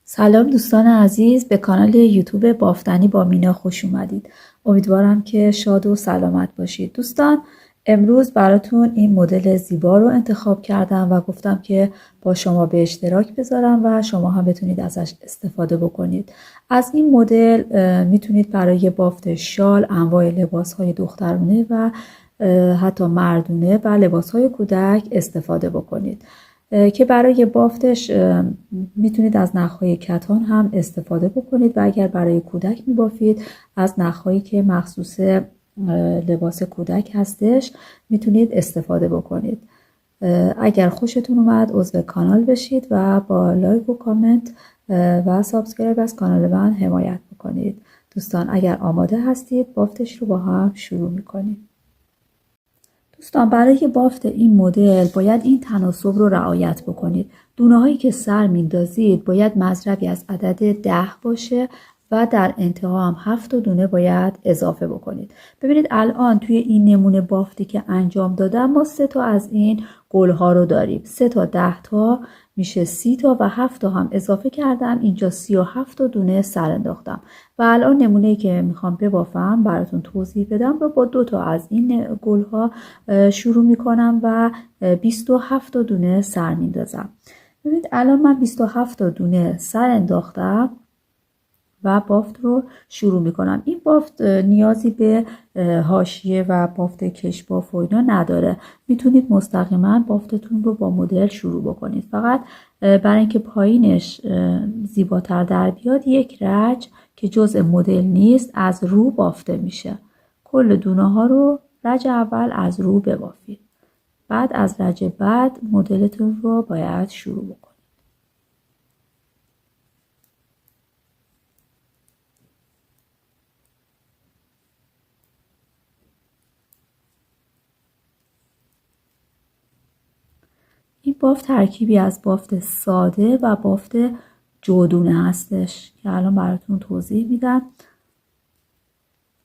سلام دوستان عزیز، به کانال یوتیوب بافتنی با مینا خوش اومدید. امیدوارم که شاد و سلامت باشید. دوستان امروز براتون این مدل زیبا رو انتخاب کردم و گفتم که با شما به اشتراک بذارم و شما هم بتونید ازش استفاده بکنید. از این مدل میتونید برای بافت شال، انواع لباس‌های دخترانه و حتی مردونه و لباس‌های کودک استفاده بکنید. که برای بافتش میتونید از نخهای کتان هم استفاده بکنید و اگر برای کودک میبافید از نخهایی که مخصوص لباس کودک هستش میتونید استفاده بکنید. اگر خوشتون اومد عضو کانال بشید و با لایک و کامنت و سابسکرایب از کانال من حمایت بکنید. دوستان اگر آماده هستید بافتش رو با هم شروع میکنیم. دوستان برای بافت این مدل باید این تناسب رو رعایت بکنید. دونه هایی که سر میندازید باید مضربی از عدد 10 باشه و در انتها هم 7 دونه باید اضافه بکنید. ببینید الان توی این نمونه بافتی که انجام دادم ما 3 تا از این گل ها رو داریم. 3 تا 10 تا میشه 30 تا و 7 تا هم اضافه کردم، اینجا 37 دونه سر انداختم. و الان نمونه‌ای که میخوام ببافم براتون توضیح بدم رو با 2 تا از این گل ها شروع میکنم و 27 دونه سر میندازم. ببینید الان من 27 دونه سر انداختم و بافت رو شروع میکنم. این بافت نیازی به حاشیه و بافت کش باف و اینا نداره، میتونید مستقیما بافتتون رو با مدل شروع بکنید. فقط برای اینکه پایینش زیباتر در بیاد یک رج که جزء مدل نیست از رو بافته میشه. کل دونه ها رو رج اول از رو ببافید، بعد از رج بعد مدلتون رو باید شروع بکنید. این بافت ترکیبی از بافت ساده و بافت جودونه هستش که الان براتون توضیح میدم.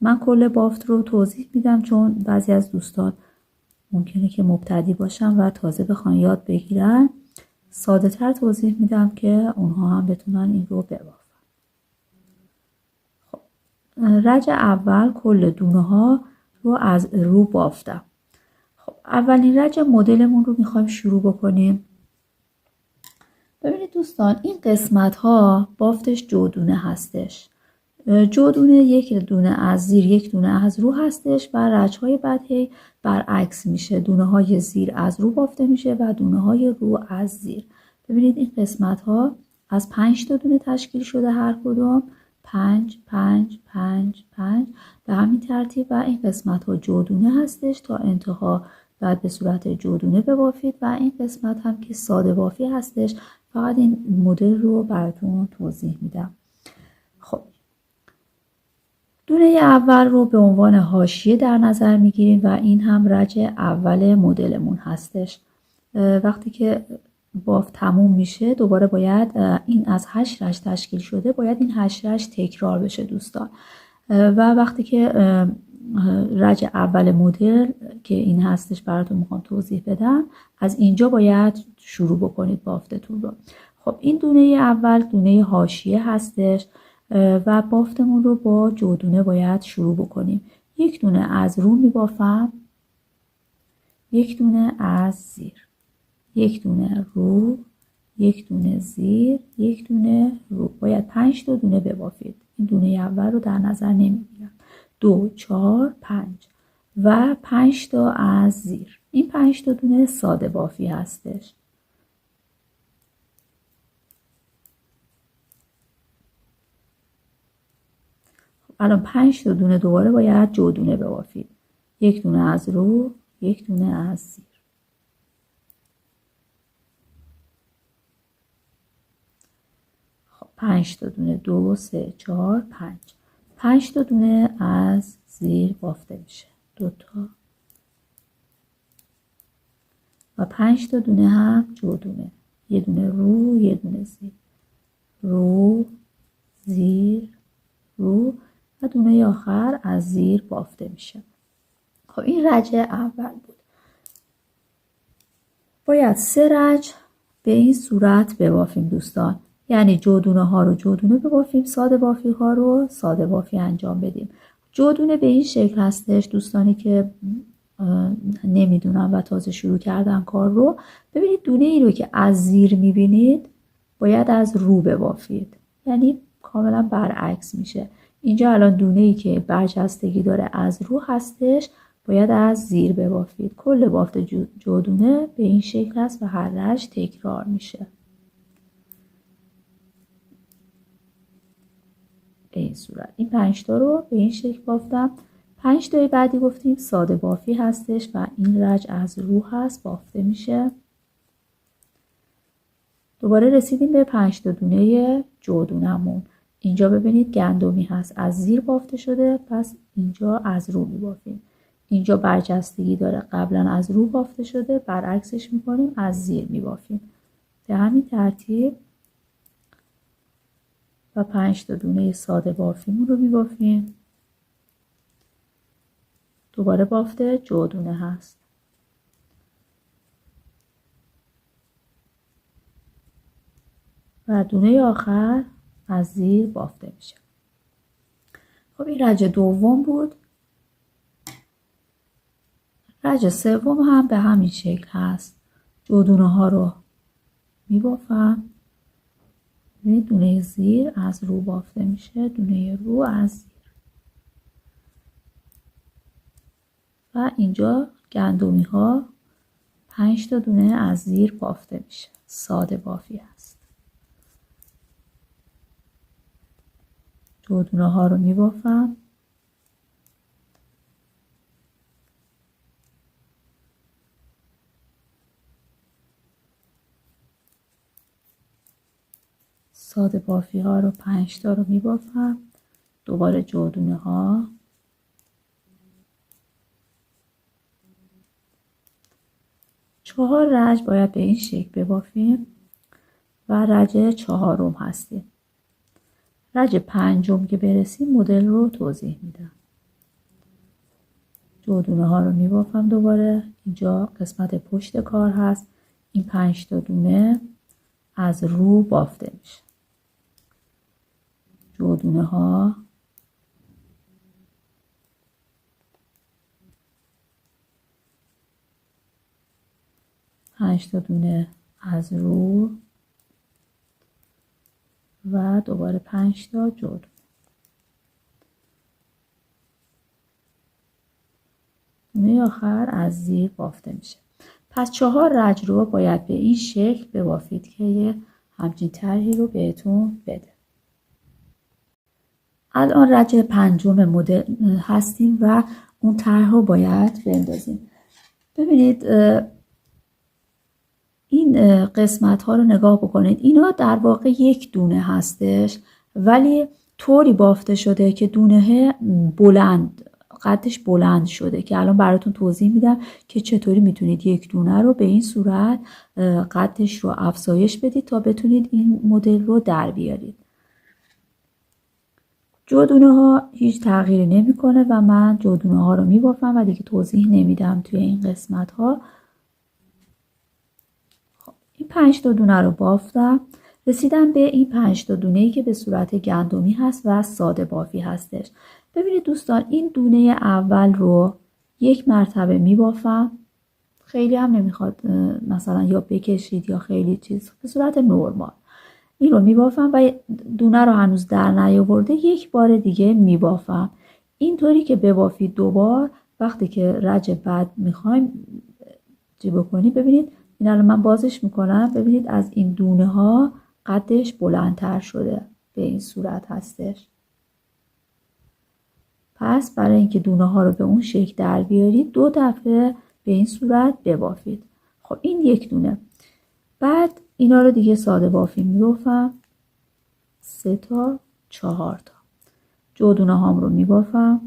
من کل بافت رو توضیح میدم چون بعضی از دوستان ممکنه که مبتدی باشن و تازه بخوان یاد بگیرن. ساده تر توضیح میدم که اونها هم بتونن این رو ببافن. خب رج اول کل دونه ها رو از رو بافتم. خب اولین رج مدلمون رو میخوایم شروع بکنیم. ببینید دوستان این قسمت ها بافتش جودونه هستش. جودونه یک دونه از زیر یک دونه از رو هستش و رج های بعد هی برعکس میشه، دونه های زیر از رو بافته میشه و دونه های رو از زیر. ببینید این قسمت ها از 5 تا دونه تشکیل شده هر کدوم 5 5 5 5 به همین ترتیب و این قسمت ها جودونه هستش. تا انتها بعد به صورت جودونه ببافید و این قسمت هم که ساده بافی هستش. فقط این مدل رو براتون توضیح میدم. خب دونه اول رو به عنوان حاشیه در نظر میگیریم و این هم رج اول مدلمون هستش. وقتی که بافت تموم میشه دوباره باید این از 8 رج تشکیل شده، باید این 8 رج تکرار بشه دوستان. و وقتی که رج اول مدل که این هستش براتون میخوام توضیح بدم، از اینجا باید شروع بکنید بافتتون رو. خب این دونه اول دونه حاشیه هستش و بافتمون رو با جودونه باید شروع بکنیم. یک دونه از رو میبافم، یک دونه از زیر، یک دونه رو، یک دونه زیر، یک دونه رو. باید 5 تا دونه ببافید. این دونه اول رو در نظر نمیگیرم. 2 4 5 و 5 تا از زیر. این 5 تا دونه ساده بافی هستش. الان 5 تا دونه دوباره باید جودونه ببافید. یک دونه از رو، یک دونه از زیر. خب 5 تا دونه 2 3 4 5. 5 تا دونه از زیر بافته میشه. 2 تا و 5 تا دونه هم جودونه. یه دونه رو، یه دونه زیر. رو، زیر، رو و دونه آخر از زیر بافته میشه. خب این رج اول بود. باید 3 رج به این صورت ببافیم دوستان. یعنی جودونه ها رو جودونه ببافیم، ساده بافی ها رو ساده بافی انجام بدیم. جودونه به این شکل هستش. دوستانی که نمیدونم و تازه شروع کردن کار رو، ببینید دونه ای رو که از زیر میبینید باید از رو ببافید، یعنی کاملا برعکس میشه. اینجا الان دونه ای که برجستگی داره از رو هستش، باید از زیر ببافید. کل بافت جودونه به این شکل هست و هر رج تکرار میشه. به این صورت این 5 تا رو به این شکل بافتم. 5 تای بعدی گفتیم ساده بافی هستش و این رج از رو هست، بافته میشه. دوباره رسیدیم به 5 تا دونه جودونمون. اینجا ببینید گندمی هست، از زیر بافته شده، پس اینجا از رو میبافیم. اینجا برجستگی داره، قبلا از رو بافته شده، برعکسش میکنیم، از زیر میبافیم. به همین ترتیب و 5 تا دونه ساده بافیمون رو میبافیم. دوباره بافت جودونه هست. و دونه آخر از زیر بافته میشه. خب این رج دوم بود. رج سوم هم به همین شکل هست. جودونه ها رو میبافم. دونه زیر از رو بافته میشه، دونه رو از زیر. و اینجا گندمی ها 5 تا دونه از زیر بافته میشه، ساده بافی هست. جودونه ها رو میبافم. ساده بافی ها رو 5 تا رو میبافم. دوباره جودونه ها. چهار رج باید به این شکل ببافیم و رج چهارم هستیم. رج پنجم که برسیم مدل رو توضیح میدم. جودونه ها رو میبافم. دوباره اینجا قسمت پشت کار هست. این 5 تا دونه از رو بافته میشه. جودونه ها پنج تا دونه از رو و دوباره 5 تا جودونه. دونه آخر از زیر بافته میشه. پس 4 رج رو باید به این شکل ببافید که یه همچین طرحی رو بهتون بده. الان رج پنجم مدل هستیم و اون طرح رو باید بندازیم. ببینید این قسمت ها رو نگاه بکنید. اینا در واقع یک دونه هستش، ولی طوری بافته شده که دونه بلند، قدش بلند شده که الان براتون توضیح میدم که چطوری میتونید یک دونه رو به این صورت قدش رو افزایش بدید تا بتونید این مدل رو در بیارید. جودونه ها هیچ تغییری نمیکنه و من جودونه ها رو میبافم و دیگه توضیح نمیدم توی این قسمت ها. این 5 تا دونه رو بافتم. رسیدم به این 5 تا دونه‌ای که به صورت گندمی هست و ساده بافی هستش. ببینید دوستان، این دونه اول رو یک مرتبه میبافم. خیلی هم نمیخواد مثلا یا بکشید یا خیلی چیز، به صورت نرمال این رو میبافم و دونه رو هنوز در نیاورده یک بار دیگه میبافم. اینطوری که ببافید دوبار، وقتی که رج بعد میخوایم چی بکنید، ببینید این الان من بازش میکنم، ببینید از این دونه ها قدش بلندتر شده، به این صورت هستش. پس برای اینکه دونه ها رو به اون شکل در بیارید 2 دفعه به این صورت ببافید. خب این یک دونه. بعد اینا رو دیگه ساده بافی میبافم. 3 تا 4 تا جودونه هام رو میبافم.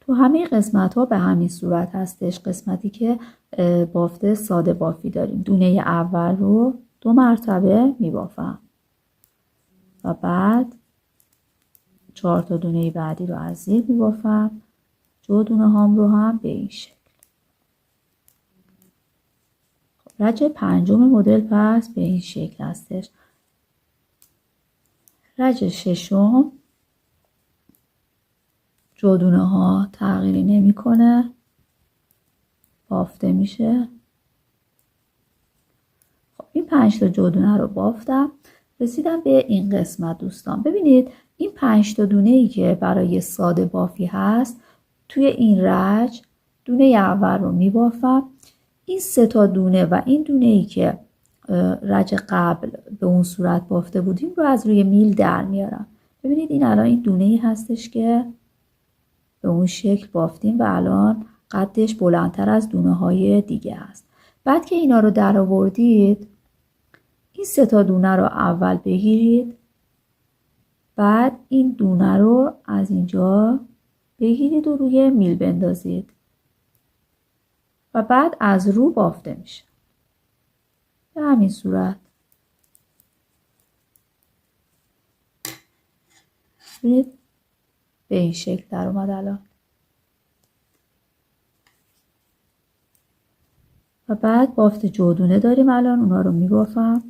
تو همه قسمت ها به همین صورت هستش. قسمتی که بافته ساده بافی داریم، دونه اول رو 2 مرتبه میبافم و بعد 4 تا دونه بعدی رو از زیر میبافم. جودونه هام رو هم به این شکل. رج پنجم مدل پس به این شکل هستش. رج ششم جادونه ها تغییری نمیکنه، بافته میشه. خب این 5 تا جادونه رو بافتم، رسیدم به این قسمت دوستان. ببینید این 5 تا دونه ای که برای ساده بافی هست، توی این رج دونه اول رو میبافم. این 3 تا دونه و این دونه ای که رج قبل به اون صورت بافته بودیم رو از روی میل در میارم. ببینید این الان این دونه ای هستش که به اون شکل بافتیم و الان قدش بلندتر از دونه های دیگه است. بعد که اینا رو در آوردید، این 3 تا دونه رو اول بگیرید، بعد این دونه رو از اینجا بگیرید و روی میل بندازید و بعد از رو بافته میشه به همین صورت. ببینید به این شکل در اومد الان. و بعد بافت جادونه داریم الان، اونا رو میبافم.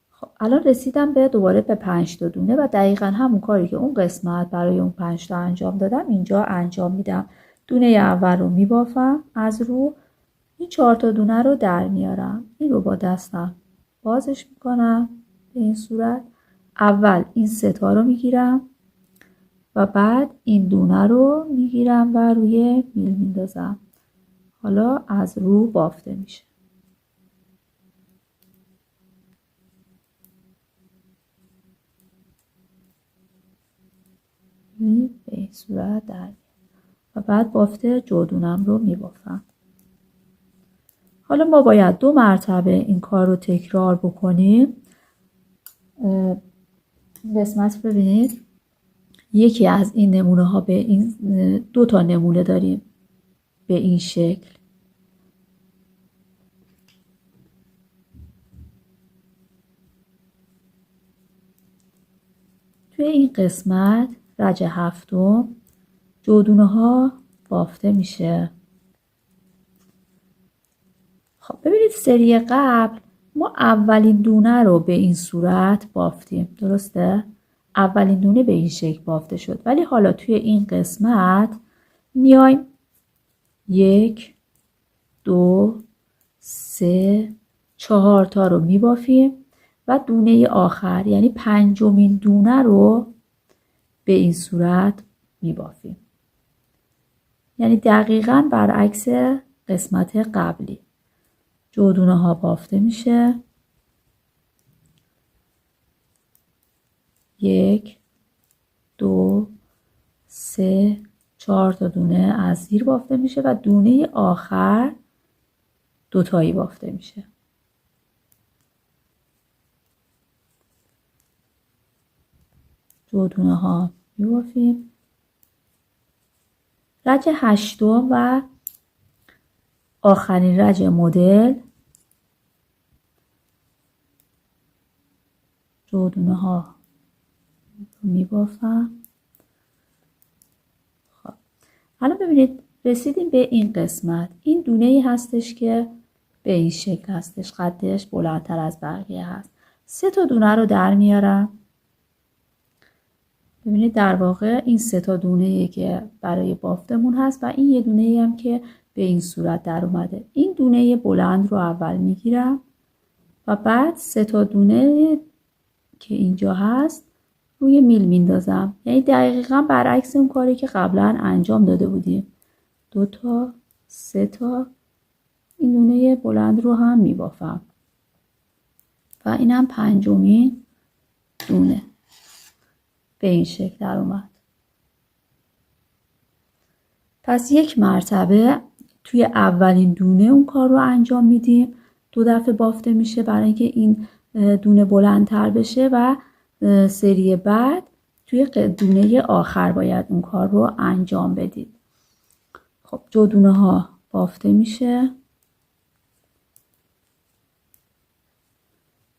خب الان رسیدم به دوباره به 5 تا دونه و دقیقا همون کاری که اون قسمت برای اون 5 تا انجام دادم اینجا انجام میدم. دونه اول رو میبافم از رو، این 4 تا دونه رو در میارم، این رو با دستم بازش میکنم به این صورت. اول این 3 تا رو میگیرم و بعد این دونه رو میگیرم و روی میل میندازم. حالا از رو بافته میشه. به این صورت در میارم و بعد بافت جادونم رو میبافم. حالا ما باید 2 مرتبه این کار رو تکرار بکنیم. قسمت ببینید یکی از این نمونه ها به این 2 تا نمونه داریم به این شکل. توی این قسمت رج هفتم جادونه ها بافته میشه. خب ببینید سری قبل ما اولین دونه رو به این صورت بافتیم، درسته؟ اولین دونه به این شکل بافته شد، ولی حالا توی این قسمت میایم 1 2 3 4 تا رو میبافیم و دونه آخر یعنی 5مین دونه رو به این صورت میبافیم. یعنی دقیقاً برعکس قسمت قبلی. جادونه ها بافته میشه. 1 2 3 4 تا دونه از زیر بافته میشه و دونه آخر 2 تایی بافته میشه. جادونه ها میبافیم. رج هشتم و آخرین رج مدل جادونه ها میبافم. خب حالا ببینید رسیدیم به این قسمت. این دونه ای هستش که به این شکل هستش، قدش بلندتر از بقیه هست. 3 تا دونه رو در میارم. ببینید در واقع این 3 تا دونه که برای بافتمون هست و این یه دونه ای هم که به این صورت در اومده. این دونه بلند رو اول میگیرم و بعد 3 تا دونه که اینجا هست روی میل میندازم. یعنی دقیقاً برعکس اون کاری که قبلا انجام داده بودیم. 2 تا 3 تا این دونه بلند رو هم میبافم و اینم 5مین دونه به این شکل در اومد. پس 1 مرتبه توی اولین دونه اون کار رو انجام میدیم. 2 دفعه بافته میشه برای اینکه این دونه بلندتر بشه و سری بعد توی دونه آخر باید اون کار رو انجام بدید. خب جادونه ها بافته میشه.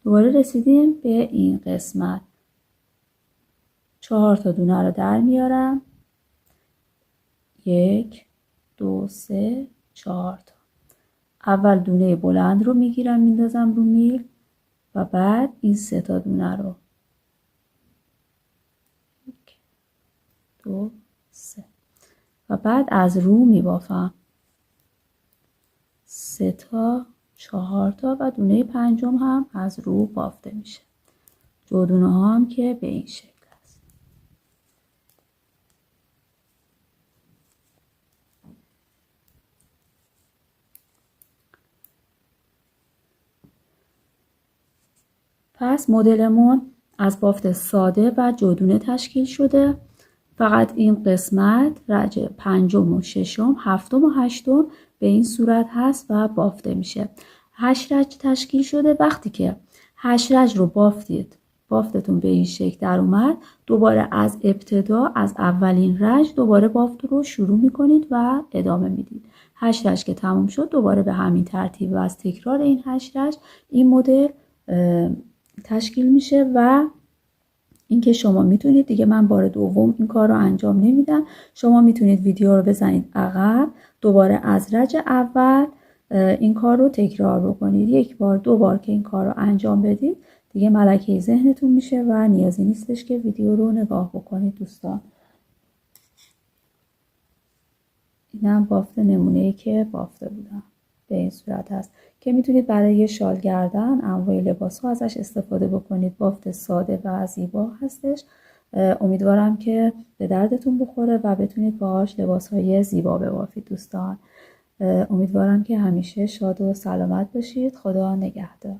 دوباره رسیدیم به این قسمت. 4 تا دونه رو در میارم. 1 2 3 4 تا. اول دونه بلند رو میگیرم میندازم رو میل و بعد این 3 تا دونه رو 1 2 3 و بعد از رو میبافم 3 تا 4 تا و دونه پنجم هم از رو بافته میشه. جودونه ها هم که به این شکل است. پس مدلمون از بافت ساده و جودونه تشکیل شده. فقط این قسمت رج پنجم و ششم، هفتم و هشتم به این صورت هست و بافته میشه. 8 رج تشکیل شده. وقتی که 8 رج رو بافتتون به این شکل در اومد، دوباره از ابتدا از اولین رج دوباره بافت رو شروع میکنید و ادامه میدید. 8 رج که تموم شد دوباره به همین ترتیب و از تکرار این 8 رج این مدل تشکیل میشه و اینکه شما میتونید دیگه، من بار دوم این کار رو انجام نمیدم، شما میتونید ویدیو رو بزنید عقب، دوباره از رج اول این کار رو تکرار بکنید. 1 بار 2 بار که این کار رو انجام بدید دیگه ملکه ذهنتون میشه و نیازی نیستش که ویدیو رو نگاه بکنید دوستان. اینم بافت نمونه‌ای که بافته بودم به این صورت هست که میتونید برای شال گردن، انواع لباس ها ازش استفاده بکنید. بافت ساده و زیبا هستش. امیدوارم که به دردتون بخوره و بتونید باهاش لباس های زیبا ببافید دوستان. امیدوارم که همیشه شاد و سلامت باشید. خدا نگهدار.